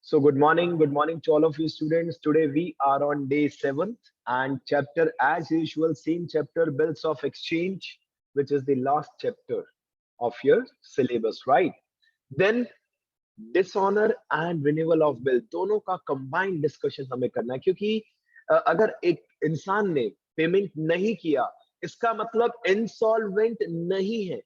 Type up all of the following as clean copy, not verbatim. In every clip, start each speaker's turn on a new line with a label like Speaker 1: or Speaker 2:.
Speaker 1: Good morning to all of you students. Today we are on day 7th and chapter as usual, same chapter, bills of exchange, which is the last chapter of your syllabus, right? Then dishonour and renewal of bill दोनों का combined discussion हमें करना है क्योंकि अगर एक इंसान ने पेमेंट नहीं किया इसका मतलब इंसॉल्वेंट नहीं है।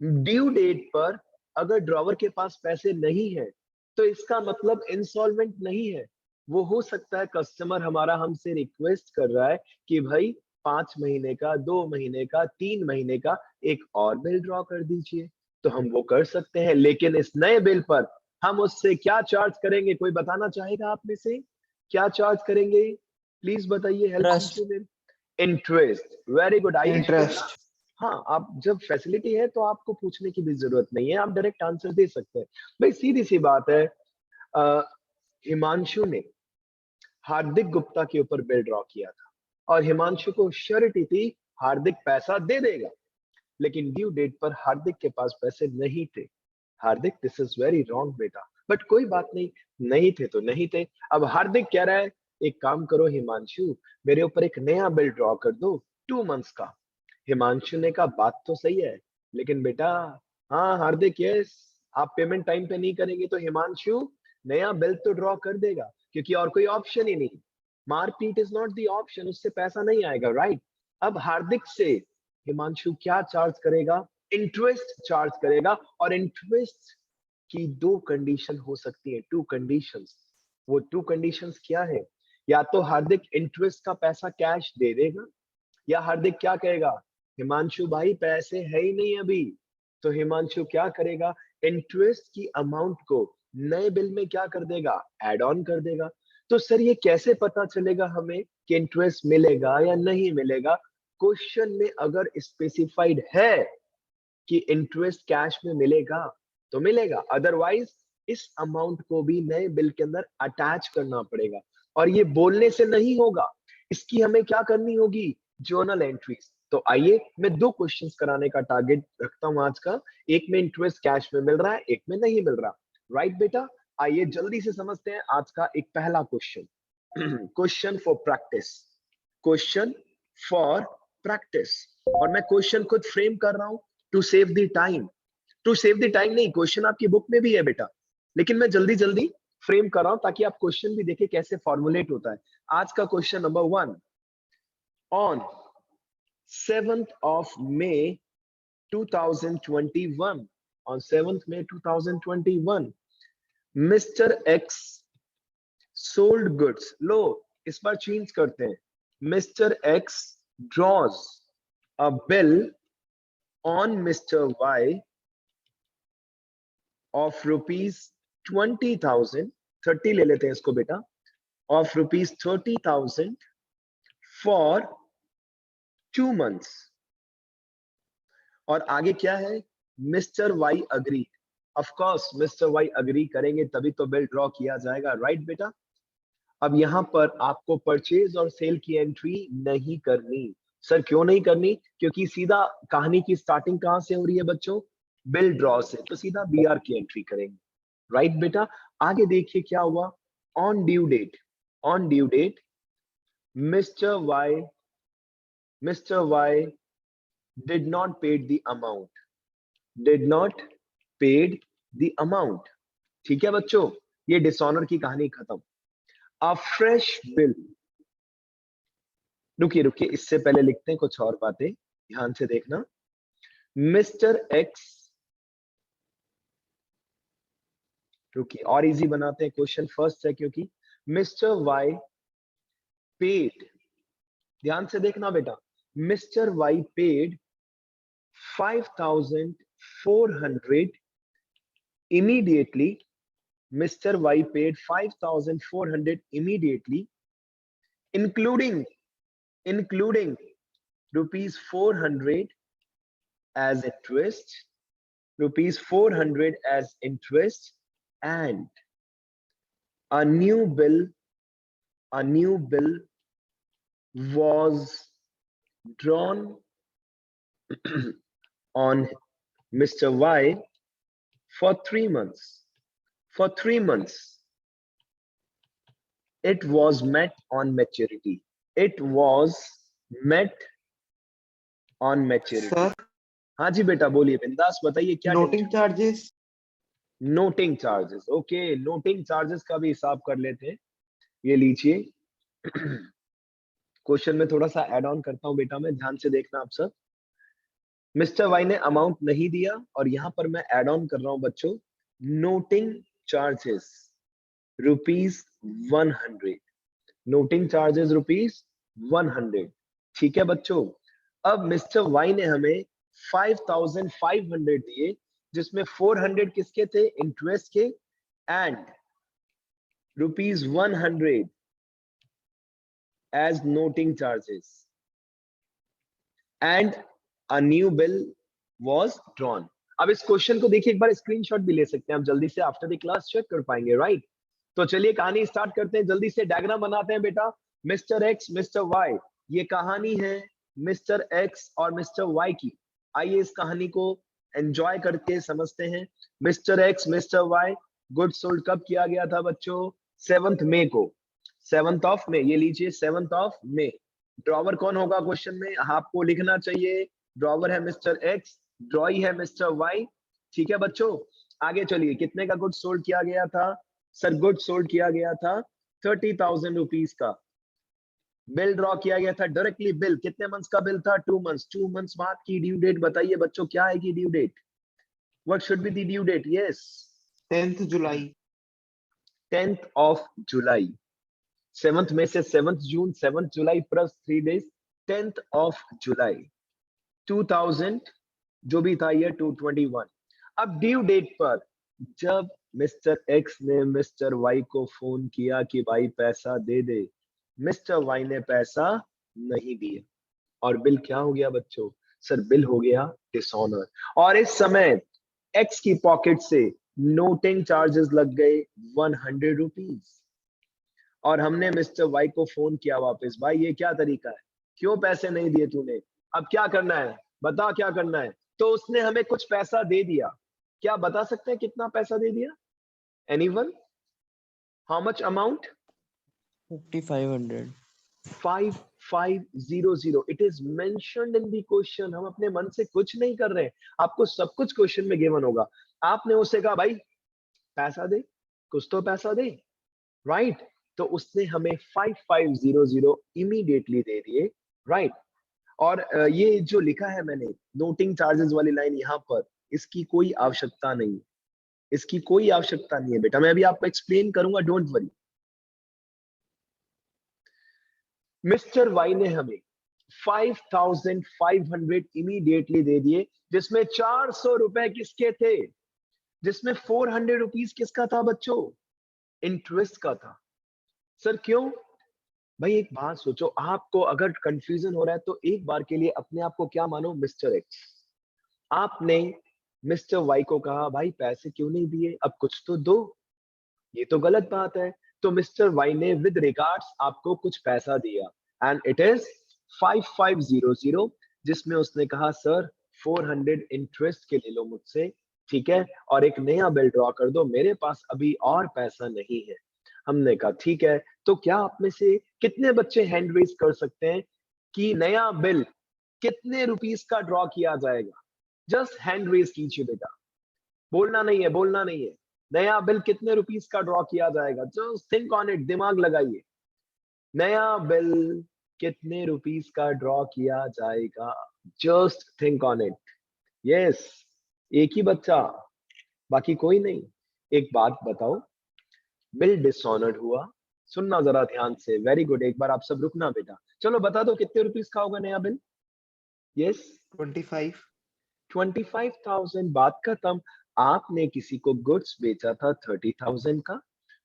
Speaker 1: ड्यू डेट पर अगर ड्रॉवर के पास पैसे नहीं है तो इसका मतलब इंसॉल्वेंट नहीं है। वो हो सकता है कस्टमर हमारा हमसे रिक्वेस्ट कर रहा है कि भाई 5 महीने का, 2 महीने का, 3 महीने का एक और बिल ड्रॉ कर दीजिए, तो हम वो कर सकते हैं। लेकिन इस नए बिल पर हम उससे क्या चार्ज करेंगे, कोई बताना चाहेगा आप में से? क्या चार्ज करेंगे? प्लीज बताइए, हेल्प
Speaker 2: इंटरेस्ट
Speaker 1: कीजिए। इंटरेस्ट, वेरी गुड आयुष बेटा।
Speaker 2: इंटरेस्ट
Speaker 1: हाँ, आप जब फैसिलिटी है तो आपको पूछने की भी जरूरत नहीं है, आप डायरेक्ट आंसर दे सकते हैं। भाई सीधी सी बात है, अ, हिमांशु ने हार्दिक गुप्ता के ऊपर बिल ड्रॉ किया था और हिमांशु को श्योरिटी थी हार्दिक पैसा दे देगा, लेकिन ड्यू डेट पर हार्दिक के पास पैसे नहीं थे। हार्दिक, दिस इज वेरी रॉन्ग बेटा, बट कोई बात नहीं, नहीं थे तो नहीं थे। अब हार्दिक कह रहा है एक काम करो हिमांशु, मेरे ऊपर एक नया बिल ड्रॉ कर दो 2 मंथ्स का। हिमांशु ने कहा बात तो सही है, लेकिन बेटा, हाँ हार्दिक, यस, आप पेमेंट टाइम पे नहीं करेंगे तो हिमांशु नया बिल तो ड्रॉ कर देगा, क्योंकि और कोई ऑप्शन ही नहीं। मारपीट इज नॉट द ऑप्शन, उससे पैसा नहीं आएगा, राइट? अब हार्दिक से हिमांशु क्या चार्ज करेगा? इंटरेस्ट चार्ज करेगा। और इंटरेस्ट की दो कंडीशन हो सकती है, टू कंडीशंस। वो टू कंडीशंस क्या है? या तो हार्दिक इंटरेस्ट का पैसा कैश दे देगा, या हार्दिक क्या कहेगा, हिमांशु भाई पैसे है ही नहीं अभी। तो हिमांशु क्या करेगा, इंटरेस्ट की अमाउंट को नए बिल में क्या कर देगा, एड ऑन कर देगा। तो सर ये कैसे पता चलेगा हमें कि इंटरेस्ट मिलेगा या नहीं मिलेगा? क्वेश्चन में अगर स्पेसिफाइड है कि इंटरेस्ट कैश में मिलेगा तो मिलेगा, अदरवाइज इस अमाउंट को भी नए बिल के अंदर अटैच करना पड़ेगा। और ये बोलने से नहीं होगा, इसकी हमें क्या करनी होगी, जर्नल एंट्रीज। तो आइए, मैं 2 क्वेश्चंस कराने का टारगेट रखता हूं आज का। एक में इंटरेस्ट कैश में मिल रहा है, एक में नहीं मिल रहा, राइट बेटा? आइए जल्दी से समझते हैं आज का एक पहला question. Question for practice, question for practice. और मैं क्वेश्चन खुद फ्रेम कर रहा हूं to save the time. To save the time नहीं, क्वेश्चन आपकी बुक में भी है बेटा, लेकिन मैं जल्दी जल्दी फ्रेम कर रहा हूं ताकि आप क्वेश्चन भी देखें कैसे फॉर्मुलेट होता है। आज का question number 1, on 7th of May 2021, on 7th May 2021, Mr. X sold goods. लो, इस बार चेंज करते हैं। Mr. X draws a bill on Mr. Y of rupees 20,000, 30 ले लेते हैं इसको बेटा, of rupees 30,000 for 2 months। और आगे क्या है, mister Y agree. Of course mister Y agree करेंगे तभी तो बिल ड्रॉ किया जाएगा, राइट बेटा? अब यहां पर आपको परचेज और सेल की एंट्री नहीं करनी। सर क्यों नहीं करनी? क्योंकि सीधा कहानी की स्टार्टिंग कहां से हो रही है बच्चों, बिल ड्रॉ से, तो सीधा बीआर की एंट्री करेंगे, राइट बेटा? आगे देखिए क्या हुआ, on due date, on due date mister Y, mister Y did not paid the amount, did not paid the amount। ठीक है बच्चों, ये डिसऑनर की कहानी खत्म। अ फ्रेश बिल, रुकिए रुकिए, इससे पहले लिखते हैं कुछ और बातें, ध्यान से देखना। मिस्टर एक्स, रुकिए और इजी बनाते हैं, क्वेश्चन फर्स्ट है क्योंकि मिस्टर वाई पेड, ध्यान से देखना बेटा, mister Y paid 5,400 immediately। Mr. Y paid 5,400 immediately, including rupees 400 as interest, rupees 400 as interest, and a new bill, a new bill was drawn on Mr. Y for 3 months. For 3 months. It was met on maturity. It was met on maturity.
Speaker 2: Sir
Speaker 1: हाँ जी बेटा बोलिए, बिंदास बताइए क्या
Speaker 2: noting
Speaker 1: tension.
Speaker 2: Charges.
Speaker 1: Noting charges, okay, noting charges का भी हिसाब कर लेते हैं। ये लीजिए। क्वेश्चन में थोड़ा सा ऐड ऑन करता हूं बेटा, मैं ध्यान से देखना आप सब। मिस्टर वाई ने अमाउंट नहीं दिया और यहां पर मैं ऐड ऑन कर रहा हूं बच्चों, नोटिंग चार्जेस ₹100। Noting charges ₹100। ठीक है बच्चों। अब मिस्टर वाई ने हमें 5500 दिए, जिसमें 400 किसके थे, इंटरेस्ट के, and ₹100 as noting charges, and a new bill was drawn। अब इस क्वेश्चन को देखिए, एक बार स्क्रीनशॉट भी ले सकते हैं आप जल्दी से, आफ्टर द क्लास चेक कर पाएंगे, राइट। तो चलिए कहानी स्टार्ट करते हैं, जल्दी से डायग्राम बनाते हैं बेटा। मिस्टर एक्स मिस्टर वाई, ये कहानी है मिस्टर एक्स और मिस्टर वाई की। आइए इस कहानी को एंजॉय करके समझते हैं। Mister X mister Y, goods sold कब किया गया था बच्चों, 7 मई को, 7 ऑफ मई, ये लीजिए 7 ऑफ मई। ड्रॉवर कौन होगा क्वेश्चन में, आपको लिखना चाहिए। ड्रॉवर है मिस्टर एक्स, ड्रॉई है मिस्टर वाई। ठीक है बच्चों, आगे चलिए। कितने का गुड सोल्ड किया गया था, सर गुड सोल्ड किया गया था 30,000 रुपीज का। बिल ड्रॉ किया गया था डायरेक्टली। बिल कितने मंथ्स का बिल था, 2 मंथ्स। 2 मंथ्स बाद की ड्यू डेट बताइए बच्चों, क्या है की due date, what should be the due date, yes
Speaker 2: 10th July.
Speaker 1: 10th of July. 7th में से 7th June, 7th July plus 3 days, 10th of July 2000, जो भी था ये 221। अब ड्यू डेट पर जब मिस्टर एक्स ने मिस्टर वाई को फोन किया कि भाई पैसा दे दे, मिस्टर वाई ने पैसा नहीं दिया, और बिल क्या हो गया बच्चों, सर बिल हो गया डिसऑनर। और इस समय एक्स की पॉकेट से नोटिंग चार्जेस लग गए 100 रुपीज, और हमने मिस्टर वाई को फोन किया वापस, भाई ये क्या तरीका है, क्यों पैसे नहीं दिए तूने, अब क्या करना है, बता क्या करना है। तो उसने हमें कुछ पैसा दे दिया। क्या बता सकते हैं कितना पैसा दे दिया, anyone, how much amount,
Speaker 2: 5500।
Speaker 1: 5500। It is mentioned in the question. हम अपने मन से कुछ नहीं कर रहे हैं, आपको सब कुछ क्वेश्चन में गिवन होगा। आपने उससे कहा भाई पैसा दे, कुछ तो पैसा दे, राइट। तो उसने हमें 5500 इमीडिएटली दे दिए, राइट। और ये जो लिखा है मैंने नोटिंग चार्जेस वाली लाइन यहाँ पर, इसकी कोई आवश्यकता नहीं, इसकी कोई आवश्यकता नहीं है बेटा, मैं अभी आपको एक्सप्लेन करूंगा, डोंट वरी। मिस्टर वाई ने हमें 5500 इमीडिएटली दे दिए, जिसमें 400 रुपए किसके थे, जिसमें 400 रुपीज किसका था बच्चों, इंटरेस्ट का था। सर क्यों, भाई एक बात सोचो, आपको अगर कंफ्यूजन हो रहा है तो एक बार के लिए अपने आप को क्या मानो, मिस्टर एक्स। आपने मिस्टर वाई को कहा भाई पैसे क्यों नहीं दिए, अब कुछ तो दो, ये तो गलत बात है। तो मिस्टर वाई ने विद रिगार्ड्स आपको कुछ पैसा दिया, एंड इट इज 5500, जिसमें उसने कहा सर 400 इंटरेस्ट के ले लो मुझसे, ठीक है, और एक नया बिल ड्रॉ कर दो, मेरे पास अभी और पैसा नहीं है। हमने कहा ठीक है। तो क्या आप में से कितने बच्चे हैंड रेज कर सकते हैं कि नया बिल कितने रुपीस का ड्रॉ किया जाएगा, जस्ट हैंड रेज कीजिए बेटा, बोलना नहीं है, बोलना नहीं है। नया बिल कितने रुपीस का ड्रॉ किया जाएगा, जस्ट थिंक ऑन इट, दिमाग लगाइए। नया बिल कितने रुपीस का ड्रॉ किया जाएगा, just think on it. Yes, एक ही बच्चा, बाकी कोई नहीं। एक बात बताओ, बिल डिसऑनर्ड हुआ, सुनना जरा ध्यान से, वेरी गुड, एक बार आप सब रुकना बेटा, चलो बता दो कितने रुपीस का होगा नया बिल, यस
Speaker 2: 25।
Speaker 1: 25,000। बात खत्म। आपने किसी को गुड्स बेचा था 30,000 का,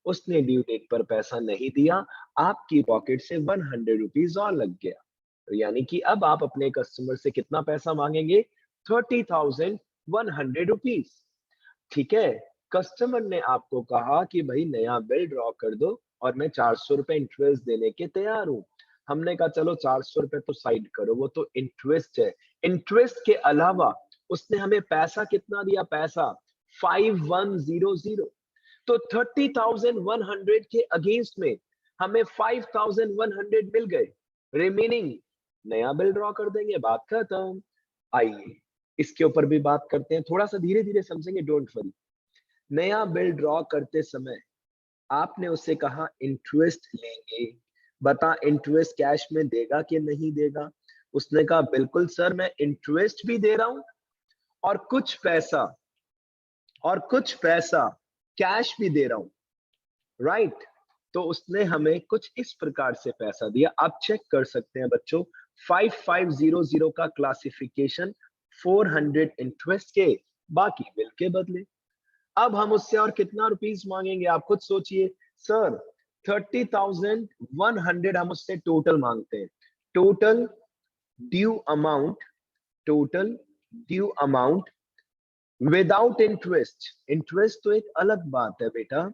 Speaker 1: उसने ड्यू डेट पर पैसा नहीं दिया, आपकी पॉकेट से 100 रुपीज और लग गया, तो यानी कि अब आप अपने कस्टमर से कितना पैसा मांगेंगे, 30,100 रुपीज। ठीक है, कस्टमर ने आपको कहा कि भाई नया बिल ड्रॉ कर दो और मैं 400 रुपए इंटरेस्ट देने के तैयार हूं। हमने कहा चलो 400 रुपए तो साइड करो, वो तो इंटरेस्ट है। इंटरेस्ट के अलावा उसने हमें पैसा कितना दिया, पैसा 5100। तो 30,100 के अगेंस्ट में हमें 5100 मिल गए, रिमेनिंग नया बिल ड्रॉ कर देंगे, बात खत्म। आइए इसके ऊपर भी बात करते हैं, थोड़ा सा धीरे धीरे समझेंगे, डोंट वरी। नया बिल ड्रॉ करते समय आपने उससे कहा इंटरेस्ट लेंगे, बता इंटरेस्ट कैश में देगा कि नहीं देगा। उसने कहा बिल्कुल सर मैं इंटरेस्ट भी दे रहा हूं और कुछ पैसा कैश भी दे रहा हूं, राइट। तो उसने हमें कुछ इस प्रकार से पैसा दिया, आप चेक कर सकते हैं बच्चों। 5500 का क्लासिफिकेशन, 400 इंटरेस्ट के, बाकी बिल के बदले। अब हम उससे और कितना रुपीस मांगेंगे, आप खुद सोचिए। सर 30,100 हम उससे टोटल मांगते हैं। Total due amount, total due amount without interest, interest तो एक अलग बात है बेटा।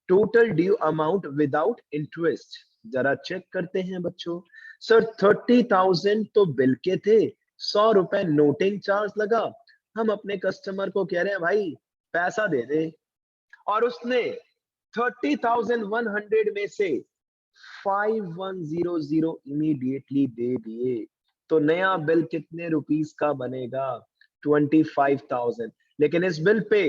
Speaker 1: Total due amount without interest, जरा चेक करते हैं बच्चों। सर 30,000 तो बिल के थे, 100 रुपए नोटिंग चार्ज लगा। हम अपने कस्टमर को कह रहे हैं भाई पैसा दे दे, और उसने 30,100 में से 5100 इमीडिएटली दे दिए। तो नया बिल कितने रुपीस का बनेगा? 25,000। लेकिन इस बिल पे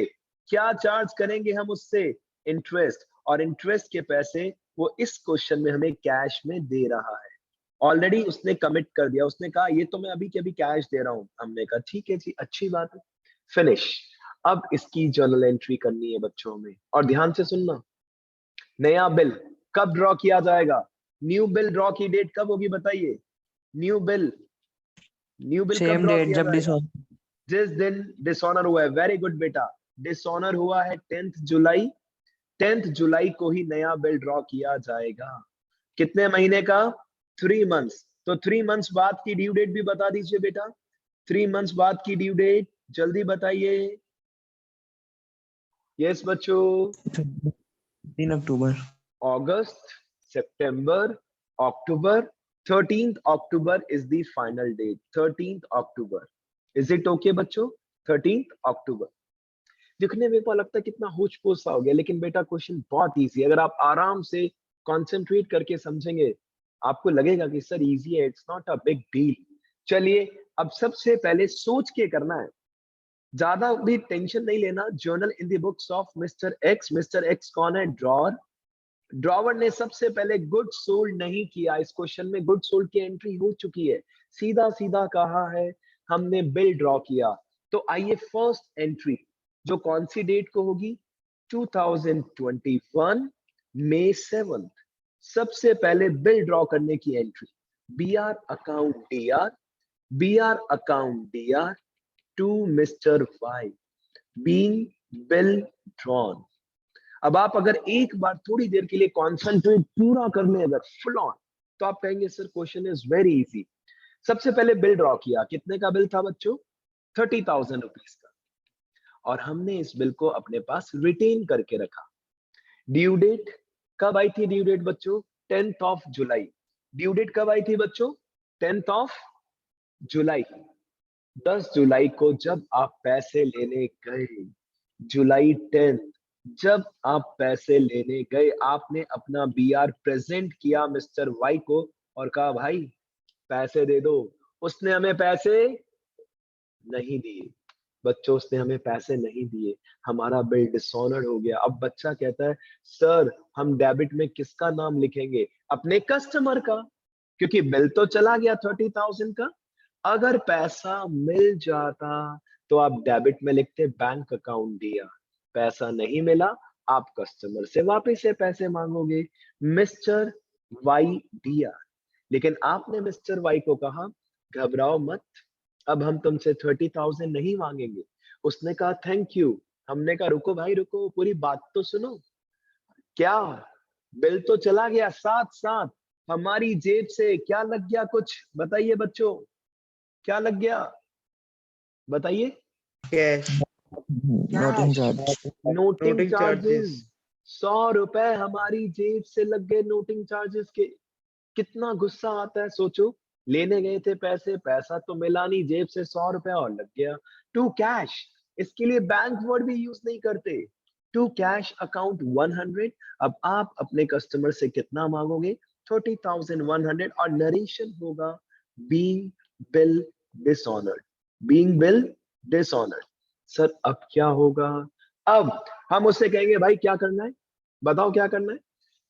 Speaker 1: क्या चार्ज करेंगे हम उससे? इंटरेस्ट, और इंटरेस्ट के पैसे वो इस क्वेश्चन में हमें कैश में दे रहा है। ऑलरेडी उसने कमिट कर दिया, उसने कहा ये तो मैं अभी के अभी कैश दे रहा हूं। हमने कहा ठीक है जी, अच्छी बात है, फिनिश। अब इसकी जर्नल एंट्री करनी है बच्चों में, और ध्यान से सुनना। नया बिल कब ड्रॉ किया जाएगा? न्यू बिल ड्रॉ की डेट कब होगी बताइए? न्यू बिल, न्यू बिल कब
Speaker 3: सेम
Speaker 1: ड्रॉ
Speaker 3: डेट
Speaker 1: किया
Speaker 3: जब
Speaker 1: जाएगा? जिस दिन डिसऑनर हुआ है। वेरी गुड बेटा, डिसऑनर हुआ है 10th जुलाई। 10th जुलाई को ही नया बिल ड्रॉ किया जाएगा। कितने महीने का? 3 मंथ्स। तो 3 मंथ्स बाद की ड्यू डेट भी बता दीजिए बेटा। 3 मंथ्स बाद की ड्यू डेट जल्दी बताइए। यस बच्चों।
Speaker 3: 3 अक्टूबर।
Speaker 1: अगस्त, सितंबर, अक्टूबर। 13th October is the final date. 13th October, is it okay बच्चों? 13th अक्टूबर। दिखने में तो लगता है कितना होच पोच सा हो गया, लेकिन बेटा क्वेश्चन बहुत इजी है। अगर आप आराम से कंसंट्रेट करके समझेंगे, आपको लगेगा कि सर इजी है, it's not a big deal. चलिए अब सबसे पहले सोच के करना है, ज्यादा भी टेंशन नहीं लेना। Journal in the books of mister X. Mister x कौन है? ड्रॉअर। ड्रॉवर ने सबसे पहले गुड सोल्ड नहीं किया। इस क्वेश्चन में गुड सोल्ड की एंट्री हो चुकी है, सीधा सीधा कहा है हमने बिल ड्रॉ किया। तो आइए फर्स्ट एंट्री जो कौन सी डेट को होगी? 2021 मई 7। सबसे पहले बिल ड्रॉ करने की entry, B R account D R, B R account D R to mister Y, being bill drawn. अब आप अगर एक बार थोड़ी देर के लिए कॉन्सेंट्रेट पूरा कर ले, अगर फुल ऑन, तो आप कहेंगे sir question is very easy. सबसे पहले बिल ड्रॉ किया, कितने का बिल था बच्चों? 30,000 रुपीज का, और हमने इस बिल को अपने पास रिटेन करके रखा। ड्यू डेट कब आई थी? ड्यू डेट बच्चों 10th of July. Due date कब आई थी बच्चों? 10th ऑफ जुलाई। 10 जुलाई को जब आप पैसे लेने गए, जुलाई 10, जब आप पैसे लेने गए, आपने अपना बीआर प्रेजेंट किया मिस्टर वाई को और कहा भाई पैसे दे दो। उसने हमें पैसे नहीं दिए बच्चों, उसने हमें पैसे नहीं दिए, हमारा बिल डिसऑनर्ड हो गया। अब बच्चा कहता है सर हम डेबिट में किसका नाम लिखेंगे? अपने कस्टमर का, क्योंकि बिल तो चला गया 30,000 का। अगर पैसा मिल जाता तो आप डेबिट में लिखते बैंक अकाउंट दिया, पैसा नहीं मिला आप कस्टमर से वापस से पैसे मांगोगे, मिस्टर वाई दिया। लेकिन आपने मिस्टर वाई को कहा घबराओ मत, अब हम तुमसे 30,000 नहीं मांगेंगे। उसने कहा थैंक यू। हमने कहा रुको भाई रुको, पूरी बात तो सुनो। क्या? बिल तो चला गया, साथ साथ हमारी जेब से क्या लग गया? कुछ बताइए बच्चों, क्या लग गया बताइए?
Speaker 2: Cash,
Speaker 3: noting charge.
Speaker 1: Noting
Speaker 2: noting
Speaker 1: charges.
Speaker 2: Charges.
Speaker 1: 100 रुपए हमारी जेब से लग गए नोटिंग चार्जेस के। कितना गुस्सा आता है सोचो, लेने गए थे पैसे, पैसा तो मिला नहीं, जेब से 100 रुपए और लग गया। टू कैश, इसके लिए बैंक वर्ड भी यूज नहीं करते, टू कैश अकाउंट 100। अब आप अपने कस्टमर से कितना मांगोगे? 30,100 और नरेशन होगा being bill dishonoured, being bill dishonoured. Sir अब क्या होगा? अब हम उससे कहेंगे भाई क्या करना है, बताओ क्या करना है।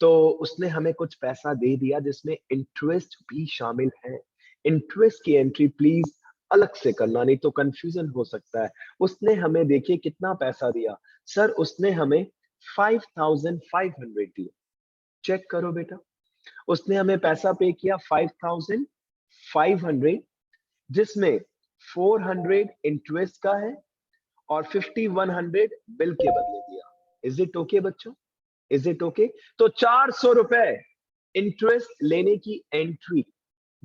Speaker 1: तो उसने हमें कुछ पैसा दे दिया जिसमें इंटरेस्ट भी शामिल है। इंटरेस्ट की एंट्री प्लीज अलग से करना, नहीं तो कंफ्यूजन हो सकता है। उसने हमें देखिए कितना पैसा दिया। सर उसने हमें 5,500 दिया। चेक करो बेटा, उसने हमें पैसा पे किया 5,500, जिसमें 400 इंटरेस्ट का है और 5,100 बिल के बदले दिया। इज इट ओके बच्चों? Is it okay? तो 400 रुपए इंटरेस्ट लेने की एंट्री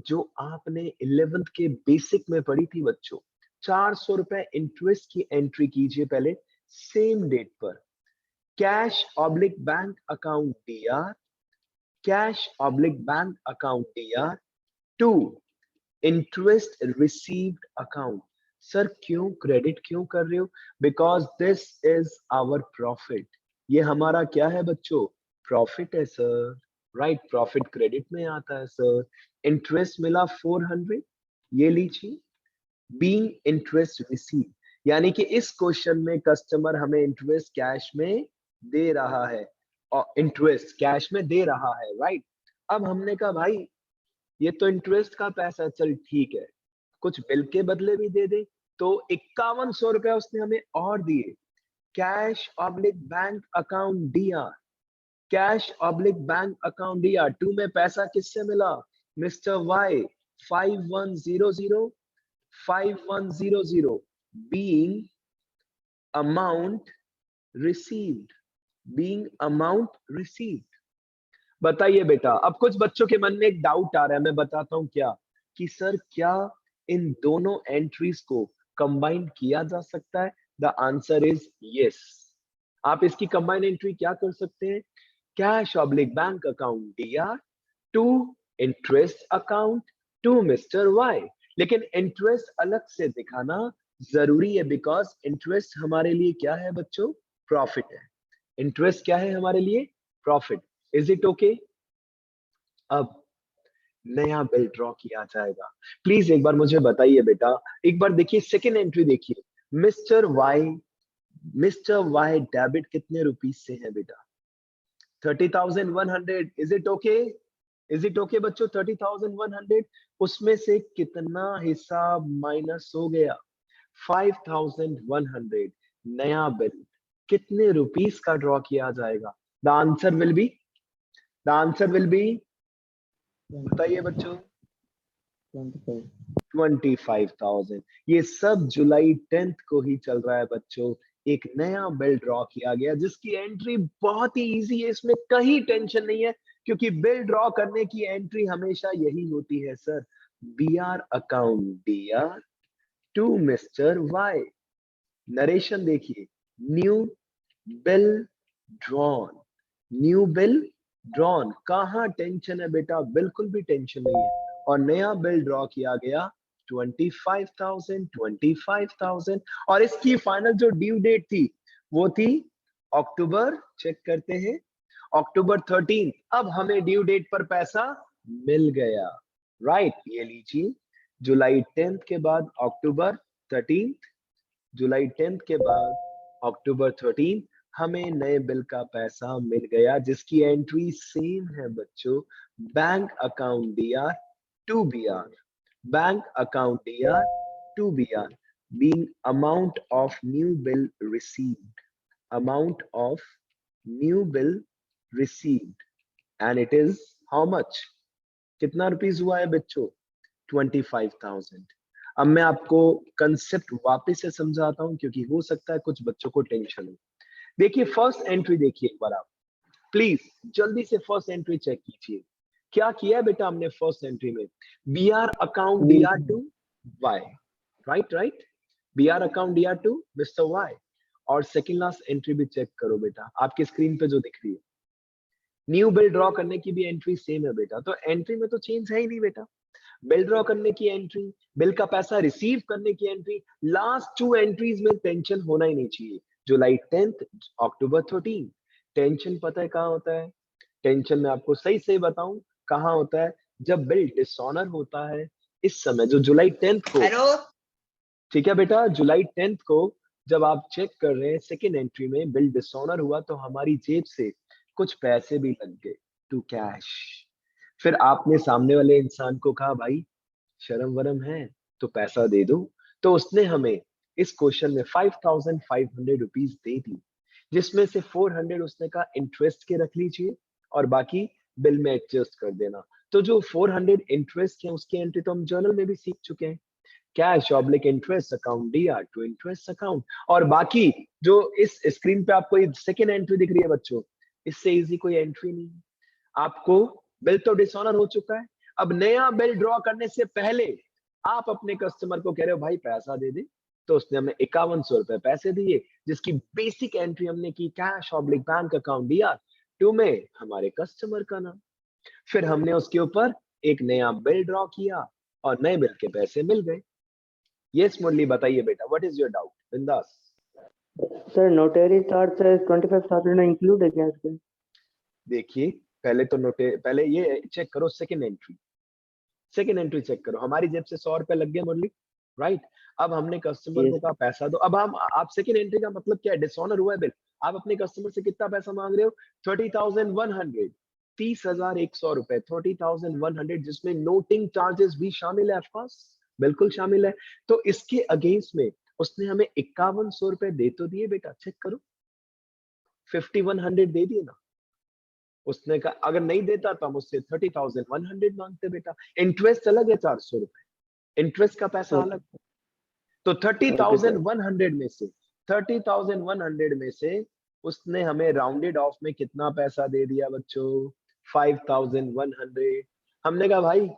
Speaker 1: जो आपने 11th के बेसिक में पढ़ी थी बच्चों, 400 रुपए इंटरेस्ट की एंट्री कीजिए पहले सेम डेट पर। Cash oblique bank account DR, cash oblique bank account DR to interest received account. Sir क्यों क्रेडिट क्यों कर रहे हो? Because this is our profit. ये हमारा क्या है बच्चों? प्रॉफिट है सर। राइट, प्रॉफिट क्रेडिट में आता है सर। इंटरेस्ट मिला 400, ये लीजिए बीइंग इंटरेस्ट रिसीव, यानी कि इस क्वेश्चन में कस्टमर हमें इंटरेस्ट कैश में दे रहा है और इंटरेस्ट कैश में दे रहा है। राइट, अब हमने कहा भाई ये तो इंटरेस्ट का पैसा, चल ठीक है कुछ बिल के बदले भी दे दे। तो 5,100 रुपए उसने हमें और दिए। Cash oblique bank account DR, cash oblique bank account DR to में पैसा किससे मिला? Mister Y 5100 5100 being amount received, being amount received। बताइए बेटा, अब कुछ बच्चों के मन में एक डाउट आ रहा है, मैं बताता हूं क्या, कि सर क्या इन दोनों एंट्रीज को कंबाइन किया जा सकता है? The answer is yes. आप इसकी कंबाइन एंट्री क्या कर सकते हैं? Cash oblique bank account DR to interest account to mister Y. लेकिन इंटरेस्ट अलग से दिखाना जरूरी है, बिकॉज इंटरेस्ट हमारे लिए क्या है बच्चों? प्रॉफिट है। इंटरेस्ट क्या है हमारे लिए? प्रॉफिट। Is it okay? अब नया बिल ड्रॉ किया जाएगा। प्लीज एक बार मुझे बताइए बेटा, एक बार देखिए सेकेंड एंट्री देखिए। Mister Y, mister Y debit कितने रुपीस से है बेटा? 30,100। Is it okay? Is it okay बच्चों? 30,100, उसमें से कितना हिसाब माइनस हो गया? 5,100। नया बिल कितने रुपीस का ड्रॉ किया जाएगा? The answer will be, the answer will be, बताइए बच्चों। 25,000। ये सब जुलाई 10th को ही चल रहा है बच्चों। एक नया बिल ड्रॉ किया गया जिसकी एंट्री बहुत ही इजी है, इसमें कहीं टेंशन नहीं है, क्योंकि बिल ड्रॉ करने की एंट्री हमेशा यही होती है sir, BR account DR to mister Y. Narration देखिए, new bill drawn, new bill drawn. कहां टेंशन है बेटा? बिल्कुल भी टेंशन नहीं है। और नया बिल ड्रॉ किया गया 25,000, 25,000। और इसकी फाइनल जो ड्यू डेट थी वो थी अक्टूबर, चेक करते हैं, अक्टूबर 13। अब हमें ड्यू डेट पर पैसा मिल गया। राइट, ये लीजिए, जुलाई 10th के बाद अक्टूबर 13, जुलाई 10th के बाद अक्टूबर 13, हमें नए बिल का पैसा मिल गया जिसकी एंट्री सेम है बच्चों, bank account DR to BR, bank account DR to BR, being amount of new bill received, amount of new bill received, and it is how much? कितना रुपीस हुआ है बच्चों? 25,000। अब मैं आपको कंसेप्ट वापस से समझाता हूं, क्योंकि हो सकता है कुछ बच्चों को टेंशन हो। देखिए फर्स्ट एंट्री देखिए एक बार आप, प्लीज जल्दी से फर्स्ट एंट्री चेक कीजिए। क्या किया है बेटा हमने फर्स्ट एंट्री में? BR account DR to Y, right right, BR account DR to mister Y. और सेकंड लास्ट एंट्री भी चेक करो बेटा, आपकी स्क्रीन पे जो दिख रही है, न्यू बिल ड्रॉ करने की भी एंट्री सेम है बेटा। तो एंट्री में तो चेंज है ही नहीं बेटा। बिल ड्रॉ करने की एंट्री, बिल का पैसा रिसीव करने की एंट्री, लास्ट टू एंट्रीज में टेंशन होना ही नहीं चाहिए। जुलाई 10th, अक्टूबर 13। टेंशन पता है कहाँ होता है? टेंशन में आपको सही सही बताऊं कहाँ होता है? जब बिल डिसऑनर होता है इस समय, जो जुलाई 10th को, ठीक है बेटा, जुलाई 10th को जब आप चेक कर रहे हैं सेकेंड एंट्री में बिल डिसऑनर हुआ तो हमारी जेब से कुछ पैसे भी लग गए टू कैश। फिर आपने सामने वाले इंसान को कहा भाई शर्म वरम है तो पैसा दे दो, तो उसने हमें इस क्वेश्चन में 5500 रुपीज दे दी, जिसमें से 400 उसने कहा इंटरेस्ट के रख लीजिए और बाकी बिल में एडजस्ट कर देना। तो जो 400 इंटरेस्ट है उसकी एंट्री तो हम जर्नल में भी सीख चुके हैं, cash oblique interest account DR to interest account. और बाकी जो इस स्क्रीन पे आपको सेकेंड एंट्री दिख रही है बच्चों, इससे इजी कोई एंट्री नहीं है। आपको बिल तो डिसऑनर हो चुका है, अब नया बिल ड्रॉ करने से पहले आप अपने कस्टमर को कह रहे हो भाई पैसा दे दे, तो उसने हमें 5100 रुपए पैसे दिए, जिसकी बेसिक एंट्री हमने की cash oblique bank account DR to में हमारे कस्टमर का नाम। फिर हमने उसके ऊपर एक नया बिल ड्रॉ किया और नए बिल के पैसे मिल गए। यस मुरली बताइए बेटा, व्हाट इज योर डाउट? बिंदास।
Speaker 4: सर नोटरी चार्ज 25,000 इंक्लूड है क्या इसमें?
Speaker 1: देखिए पहले तो पहले ये चेक करो second entry, second entry check करो, हमारी जेब से 100 रुपए लग गए मुरली, राइट। अब हमने कस्टमर को कहा पैसा दो, अब हम आप सेकंड एंट्री का मतलब क्या है? डिसऑनर हुआ है बिल। आप अपने कस्टमर से कितना पैसा मांग रहे हो? 30,100, 30,100 रुपए, 30,100, जिसमें नोटिंग चार्जेस भी शामिल है, ऑफकोर्स बिल्कुल शामिल है। तो इसके अगेंस्ट में उसने हमें 5100 रुपए दे तो दिए बेटा, चेक करो, 5100 दे दिए ना। उसने कहा अगर नहीं देता तो हम उससे 30,100 मांगते बेटा। इंटरेस्ट अलग है 400 रुपए, इंटरेस्ट का पैसा अलग है। तो 30,100 में से 30,100 में से उसने हमें राउंडेड ऑफ में कितना पैसा दे दिया बच्चों? 5,100। हमने कहा भाई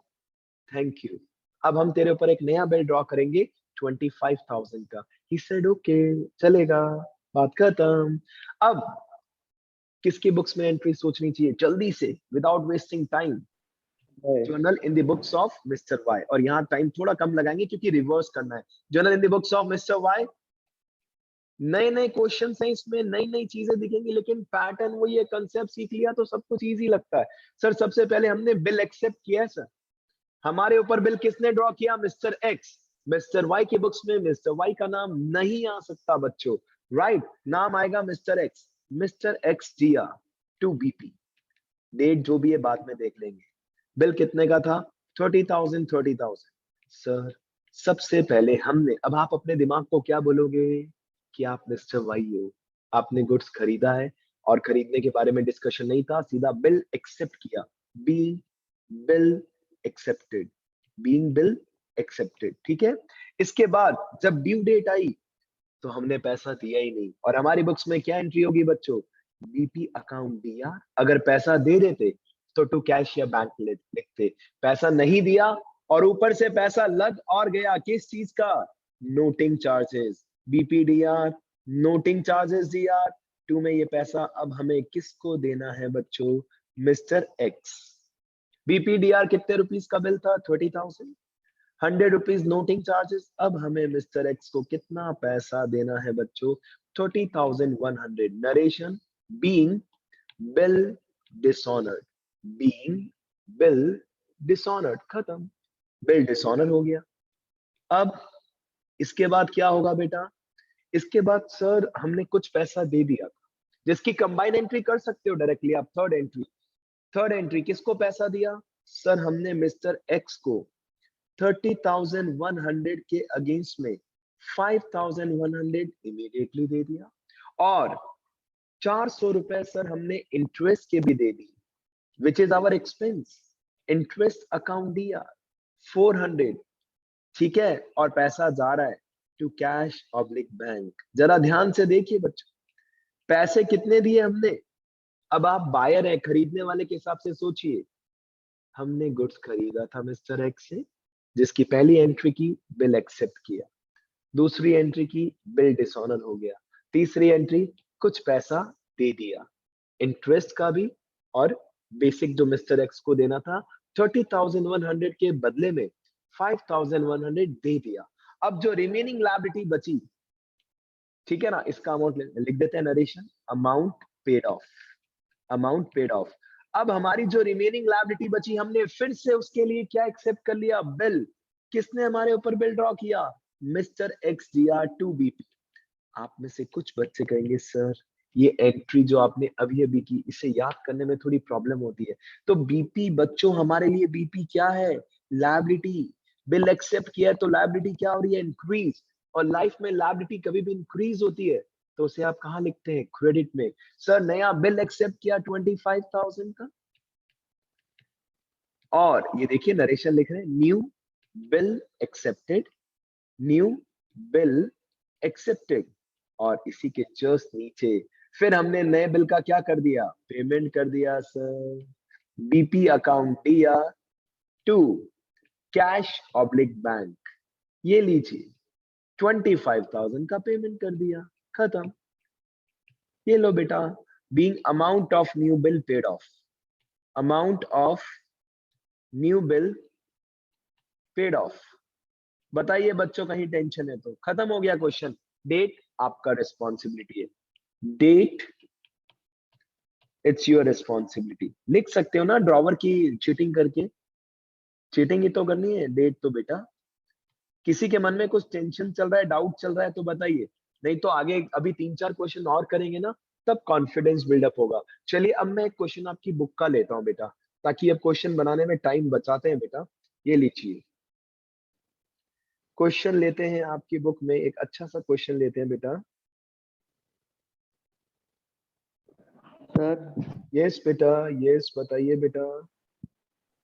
Speaker 1: थैंक यू, अब हम तेरे ऊपर एक नया बिल ड्रॉ करेंगे 25,000 का। ही सेड ओके, चलेगा, बात खत्म। अब किसकी बुक्स में एंट्री सोचनी चाहिए जल्दी से without wasting time? Journal in the books of mister Y. और यहाँ टाइम थोड़ा कम लगाएंगे क्योंकि रिवर्स करना है। Journal in the books of mister Y, नए नए क्वेश्चन हैं इसमें, नई नई चीजें दिखेंगी, लेकिन पैटर्न वही है, कंसेप्ट सीख लिया तो सब कुछ इजी लगता है। सर सबसे पहले हमने बिल एक्सेप्ट किया है सर, हमारे ऊपर बिल किसने ड्रॉ किया? Mister X. मिस्टर वाई की बुक्स में मिस्टर वाई का नाम नहीं आ सकता बच्चों, राइट, नाम आएगा मिस्टर एक्स। मिस्टर एक्स दिया टू बीपी, डेट जो भी है बाद में देख लेंगे। बिल कितने का था? 30,000, 30,000। सर सबसे पहले हमने, अब आप अपने दिमाग को क्या बोलोगे कि आप मिस्टर वाई हो, आपने गुड्स खरीदा है और खरीदने के बारे में डिस्कशन नहीं था, सीधा बिल एक्सेप्ट किया, being bill accepted, being bill accepted, ठीक है। इसके बाद जब ड्यू डेट आई तो हमने पैसा दिया ही नहीं, और हमारी बुक्स में क्या एंट्री होगी बच्चों? बीपी अकाउंट दिया। अगर पैसा दे देते तो टू कैश या बैंक लिखते, पैसा नहीं दिया और ऊपर से पैसा लग और गया किस चीज का? Noting charges, BPDR, noting charges DR to में ये पैसा अब हमें किसको देना है बच्चों? Mister x. बीपीडीआर कितने रुपीस का बिल था? 30,000, 100 रुपीज नोटिंग चार्जेस। अब हमें मिस्टर एक्स को कितना पैसा देना है बच्चों? 30,100। Narration, being bill dishonoured, being bill dishonoured, खत्म, बिल डिसऑनर हो गया। अब इसके बाद क्या होगा बेटा? इसके बाद सर हमने कुछ पैसा दे दिया था, जिसकी कंबाइन एंट्री कर सकते हो डायरेक्टली आप। थर्ड एंट्री, थर्ड एंट्री किसको पैसा दिया? सर हमने मिस्टर एक्स को 30,100 के अगेंस्ट में 5,100 इमीडिएटली दे दिया, और 400 रुपए सर हमने इंटरेस्ट के भी दे दी, which is our expense, interest account दिया 400, ठीक है, और पैसा जा रहा है टू कैश ऑब्लिक बैंक। जरा ध्यान से देखिए बच्चों, पैसे कितने दिए हमने? अब आप बायर हैं, खरीदने वाले के हिसाब से सोचिए, हमने गुड्स खरीदा था मिस्टर एक्स से, जिसकी पहली एंट्री की बिल एक्सेप्ट किया, दूसरी एंट्री की बिल डिसऑनर हो गया, तीसरी एंट्री कुछ पैसा दे दिया, इंटरेस्ट का भी, और बेसिक जो मिस्टर एक्स को देना था 30,100 के बदले में 5,100 दे दिया। अब जो रिमेनिंग लायबिलिटी बची ठीक है ना, इसका अमाउंट लिख देते हैं narration, amount paid of, amount paid of. अब हमारी जो रिमेनिंग लायबिलिटी बची, हमने फिर से उसके लिए क्या एक्सेप्ट कर लिया, बिल। किसने हमारे ऊपर बिल ड्रॉ किया, मिस्टर XDR टू BP। आप में से कुछ बच्चे कहेंगे सर ये एंट्री जो आपने अभी अभी की, इसे याद करने में थोड़ी प्रॉब्लम होती है। तो बीपी बच्चों, हमारे लिए बीपी क्या है, लायबिलिटी। बिल एक्सेप्ट किया है तो लायबिलिटी क्या हो रही है, इंक्रीज। और लाइफ में लायबिलिटी कभी भी इंक्रीज होती है, तो उसे आप कहाँ लिखते हैं, क्रेडिट में। सर नया बिल एक्सेप्ट किया 25,000 का, और ये देखिए नरेशन लिख रहे हैं, new bill accepted, new bill accepted, और इसी के जस्ट नीचे फिर हमने नए बिल का क्या कर दिया, पेमेंट कर दिया सर, बीपी अकाउंट दिया टू कैश ऑब्लिक बैंक, ये लीजिए 25,000 का पेमेंट कर दिया, खत्म। ये लो बेटा, being amount of new bill paid of, amount of new bill paid of. बताइए बच्चों कहीं टेंशन है तो, खत्म हो गया क्वेश्चन। डेट आपका रिस्पॉन्सिबिलिटी है, डेट इट्स योर रिस्पॉन्सिबिलिटी। लिख सकते हो ना ड्रॉवर की चीटिंग करके, चीटिंग ही तो करनी है, डेट तो बेटा। किसी के मन में कुछ टेंशन चल रहा है, डाउट चल रहा है तो बताइए, नहीं तो आगे अभी 3-4 क्वेश्चन और करेंगे ना, तब कॉन्फिडेंस बिल्डअप होगा। चलिए अब मैं एक क्वेश्चन आपकी बुक का लेता हूं बेटा, ताकि अब क्वेश्चन बनाने में टाइम बचाते हैं बेटा। ये लीजिए क्वेश्चन लेते हैं आपकी बुक में, एक अच्छा सा क्वेश्चन लेते हैं बेटा।
Speaker 4: सर
Speaker 1: यस बेटा, यस बताइए बेटा।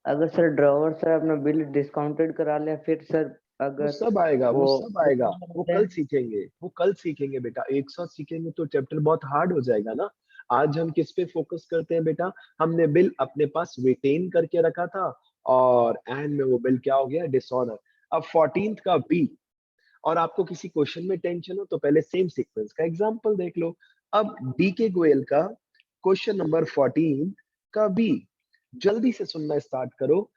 Speaker 4: अगर सर ड्रॉवर सर अपना बिल डिस्काउंटेड करा ले, फिर सर
Speaker 1: वो
Speaker 4: अगर
Speaker 1: सब आएगा, वो सब आएगा, वो कल
Speaker 4: हैं?
Speaker 1: सीखेंगे, वो कल सीखेंगे बेटा। एक साथ सीखेंगे तो चैप्टर बहुत हार्ड हो जाएगा ना। आज हम किस पे फोकस करते हैं बेटा, हमने बिल अपने पास रिटेन करके रखा था, और एंड में वो बिल क्या हो गया, डिसऑनर। अब 14th का बी, और आपको किसी क्वेश्चन में टेंशन हो तो पहले सेम सीक्वेंस का एग्जांपल देख लो। अब डी के गोयल का क्वेश्चन नंबर 14 का बी, जल्दी से सुनना स्टार्ट करो।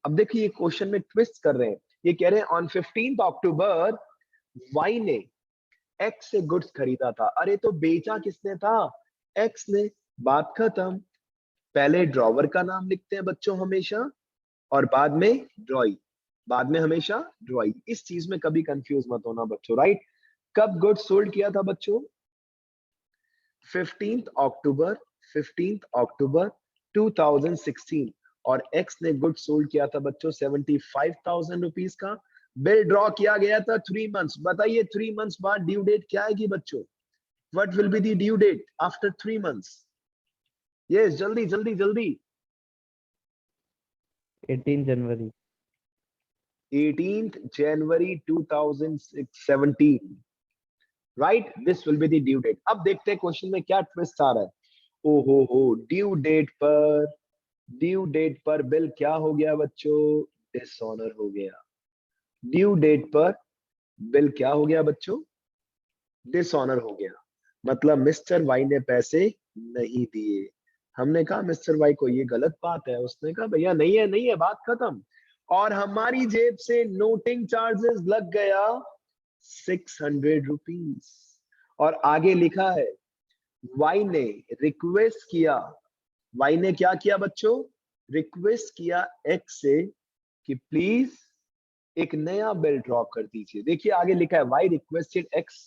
Speaker 1: अब देखिए ये क्वेश्चन में ट्विस्ट कर रहे हैं, ये कह रहे हैं ऑन 15 अक्टूबर वाई ने एक्स से गुड्स खरीदा था। अरे तो बेचा किसने था, एक्स ने, बात खत्म। पहले ड्रॉवर का नाम लिखते हैं बच्चों हमेशा, और बाद में ड्रॉई, बाद में हमेशा ड्रॉई। इस चीज में कभी कंफ्यूज मत होना बच्चों, राइट। कब गुड्स सोल्ड किया था बच्चों, 15 अक्टूबर, 15 अक्टूबर 2016, और एक्स ने गुड सोल्ड किया था बच्चों 75,000 रुपीज का। बिल ड्रॉ किया गया था 3 मंथ्स। बताइए 3 मंथ्स बाद ड्यू डेट क्या आएगी बच्चों, what will be the due date after 3 months. Yes जल्दी जल्दी जल्दी,
Speaker 4: 18 जनवरी।
Speaker 1: 18th January 2017, right, this will be the due date. अब देखते हैं क्वेश्चन में क्या ट्विस्ट आ रहा है। हो ड्यू डेट पर, ड्यू डेट पर बिल क्या हो गया बच्चों, डिसऑनर हो गया। ड्यू डेट पर बिल क्या हो गया बच्चों, डिसऑनर हो गया। मतलब मिस्टर वाई ने पैसे नहीं दिए। हमने कहा मिस्टर वाई को ये गलत बात है, उसने कहा भैया नहीं है, नहीं है, बात खत्म। और हमारी जेब से नोटिंग चार्जेस लग गया 600 रुपीज। और आगे लिखा है वाई ने रिक्वेस्ट किया, वाई ने क्या किया बच्चों, रिक्वेस्ट किया एक्स से कि प्लीज एक नया बिल ड्रॉ कर दीजिए। देखिए आगे लिखा है Y requested X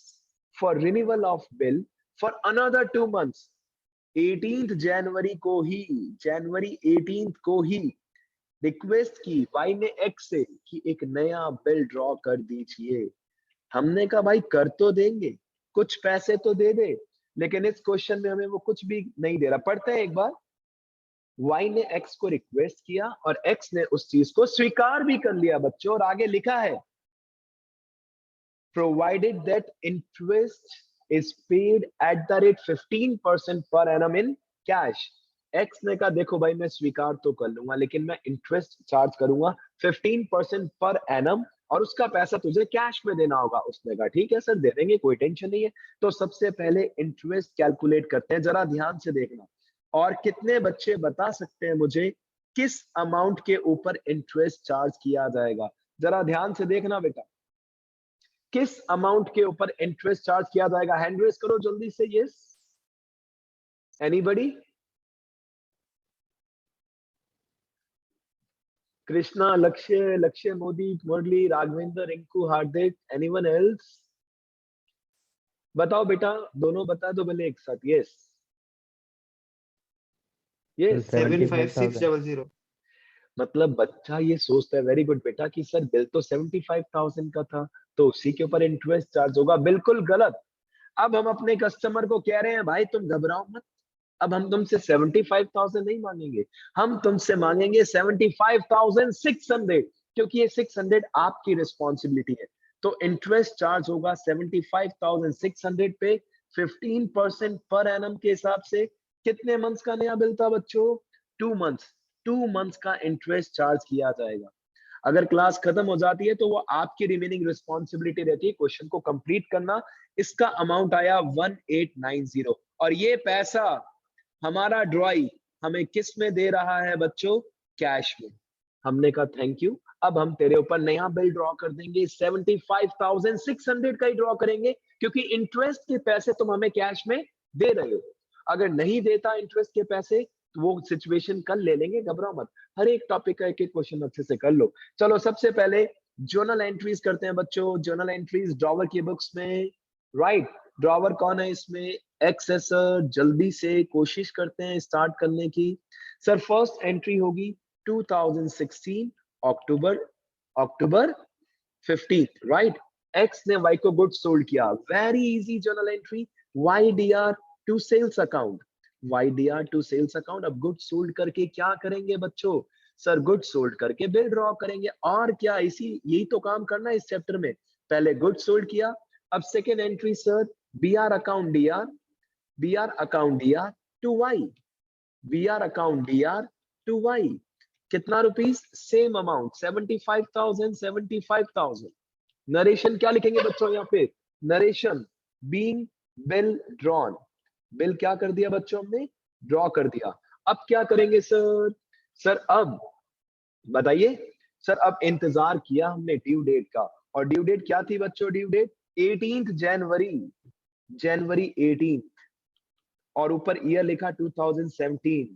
Speaker 1: for renewal of bill for another 2 months. 18th जनवरी को ही, जनवरी 18th को ही रिक्वेस्ट की वाई ने एक्स से कि एक नया बिल ड्रॉ कर दीजिए। हमने कहा भाई कर तो देंगे, कुछ पैसे तो दे दे, लेकिन इस क्वेश्चन में हमें वो कुछ भी नहीं दे रहा। पढ़ते हैं एक बार। वाई ने एक्स को रिक्वेस्ट किया और एक्स ने उस चीज को स्वीकार भी कर लिया बच्चों, और आगे लिखा है provided that interest is paid at the rate 15% per annum in cash. X ने कहा देखो भाई मैं स्वीकार तो कर लूंगा, लेकिन मैं इंटरेस्ट चार्ज करूंगा 15% पर एनम, और उसका पैसा तुझे कैश में देना होगा। उसने कहा ठीक है सर दे देंगे, कोई टेंशन नहीं है। तो सबसे पहले इंटरेस्ट कैलकुलेट करते हैं, जरा ध्यान से देखना। और कितने बच्चे बता सकते हैं मुझे किस अमाउंट के ऊपर इंटरेस्ट चार्ज किया जाएगा, जरा ध्यान से देखना बेटा। किस अमाउंट के ऊपर इंटरेस्ट चार्ज किया जाएगा? हैंड रेस करो जल्दी से। Yes, anybody? कृष्णा, लक्ष्य, लक्ष्य मोदी, मुरली, राघवेंद्र, रिंकू, हार्दिक, एनीवन एल्स? बताओ बेटा, दोनों बता दो पहले एक साथ। Yes yes.
Speaker 2: 75600।
Speaker 1: मतलब बच्चा ये सोचता है, वेरी गुड बेटा, कि सर बिल तो 75,000 का था, तो उसी के ऊपर इंटरेस्ट चार्ज होगा। बिल्कुल गलत। अब हम अपने कस्टमर को कह रहे हैं, भाई तुम घबराओ मत, अब हम तुमसे 75,000 नहीं मांगेंगे, हम तुमसे मांगेंगे 75,600, क्योंकि ये 600 आपकी रिस्पॉन्सिबिलिटी है। तो इंटरेस्ट चार्ज होगा 75,600 पे 15% पर एनम के हिसाब से। कितने मंथ्स का नया बिल था बच्चों? 2 मंथ्स। 2 मंथ्स का इंटरेस्ट चार्ज किया जाएगा। अगर क्लास खत्म हो जाती है तो वो आपकी रिमेनिंग रिस्पॉन्सिबिलिटी रहती है क्वेश्चन को कंप्लीट करना। इसका अमाउंट आया 1890, और ये पैसा हमारा ड्रॉई हमें किस में दे रहा है बच्चों? कैश में। हमने कहा थैंक यू, अब हम तेरे ऊपर नया बिल ड्रॉ कर देंगे, 75,600 का ही ड्रॉ करेंगे, क्योंकि इंटरेस्ट के पैसे तुम हमें कैश में दे रहे हो। अगर नहीं देता इंटरेस्ट के पैसे तो वो सिचुएशन कल ले लेंगे, घबराओ मत। हर एक टॉपिक का एक एक क्वेश्चन अच्छे से कर लो। चलो सबसे पहले जर्नल एंट्रीज करते हैं बच्चों। जर्नल एंट्रीज ड्रॉवर की बुक्स में, राइट? ड्रॉवर कौन है इसमें? एक्स है सर। जल्दी से कोशिश करते हैं स्टार्ट करने की। सर फर्स्ट एंट्री होगी 2016 अक्टूबर 15, राइट? एक्स ने वाई को गुड सोल्ड किया। Very easy journal entry. Y D R to sales account, Y D R to sales account. अब गुड सोल्ड करके क्या करेंगे बच्चों? सर गुड सोल्ड करके बिल ड्रॉ करेंगे, और क्या? यही तो काम करना है इस चैप्टर में। पहले गुड सोल्ड किया, अब second entry sir B R account D R, B R account D R to Y, B R account D R to Y. कितना रुपीस? Same amount 75,000 75,000। नरेशन क्या लिखेंगे बच्चों यहाँ पे? Narration being bill drawn. Bill क्या कर दिया बच्चों? हमने ड्रॉ कर दिया। अब क्या करेंगे सर? सर अब बताइए सर, अब इंतजार किया हमने ड्यू डेट का, और ड्यू डेट क्या थी बच्चों? ड्यू डेट 18 जनवरी, जनवरी 18, और ऊपर ईयर लिखा 2017।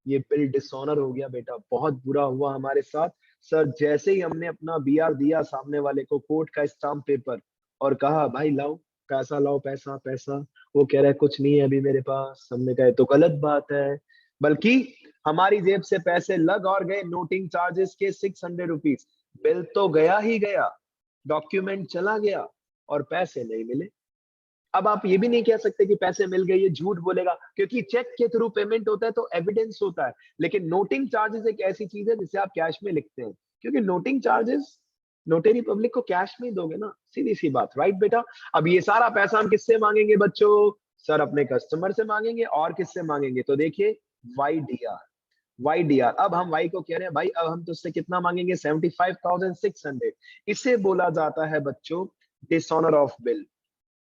Speaker 1: ये बिल डिसऑनर हो गया बेटा, बहुत बुरा हुआ हमारे साथ। सर जैसे ही हमने अपना बीआर दिया सामने वाले को, कोर्ट का स्टाम्प पेपर, और कहा भाई लाओ पैसा, लाओ पैसा पैसा, वो कह रहा है कुछ नहीं है अभी मेरे पास। हमने कहा तो गलत बात है, बल्कि हमारी जेब से पैसे लग और गए नोटिंग चार्जेस के 600 रुपीज। बिल तो गया ही गया, डॉक्यूमेंट चला गया, और पैसे नहीं मिले। अब आप ये भी नहीं कह सकते कि पैसे मिल गए, ये झूठ बोलेगा, क्योंकि चेक के थ्रू पेमेंट होता है तो एविडेंस होता है। लेकिन नोटिंग चार्जेस एक ऐसी चीज है जिसे आप कैश में लिखते हैं, क्योंकि नोटिंग चार्जेस नोटरी पब्लिक को कैश में ही दोगे ना, सीधी सी बात, राइट बेटा? अब ये सारा पैसा हम किससे मांगेंगे बच्चों? सर अपने कस्टमर से मांगेंगे, और किससे मांगेंगे? तो देखिए Y D R, Y D R. अब हम वाई को कह रहे हैं भाई अब हम तुझसे कितना मांगेंगे? 75,600। इसे बोला जाता है बच्चों dishonour of bill.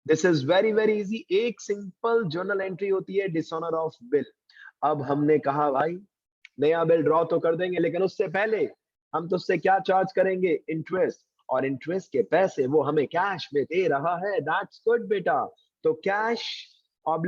Speaker 1: This is very very easy. एक सिंपल जर्नल एंट्री होती है डिसऑनर ऑफ बिल। अब हमने कहा भाई नया बिल ड्रॉ तो कर देंगे, लेकिन उससे पहले हम तो उससे क्या चार्ज करेंगे? इंटरेस्ट, और इंटरेस्ट के पैसे वो हमें कैश में दे रहा है। दैट्स गुड बेटा। तो कैश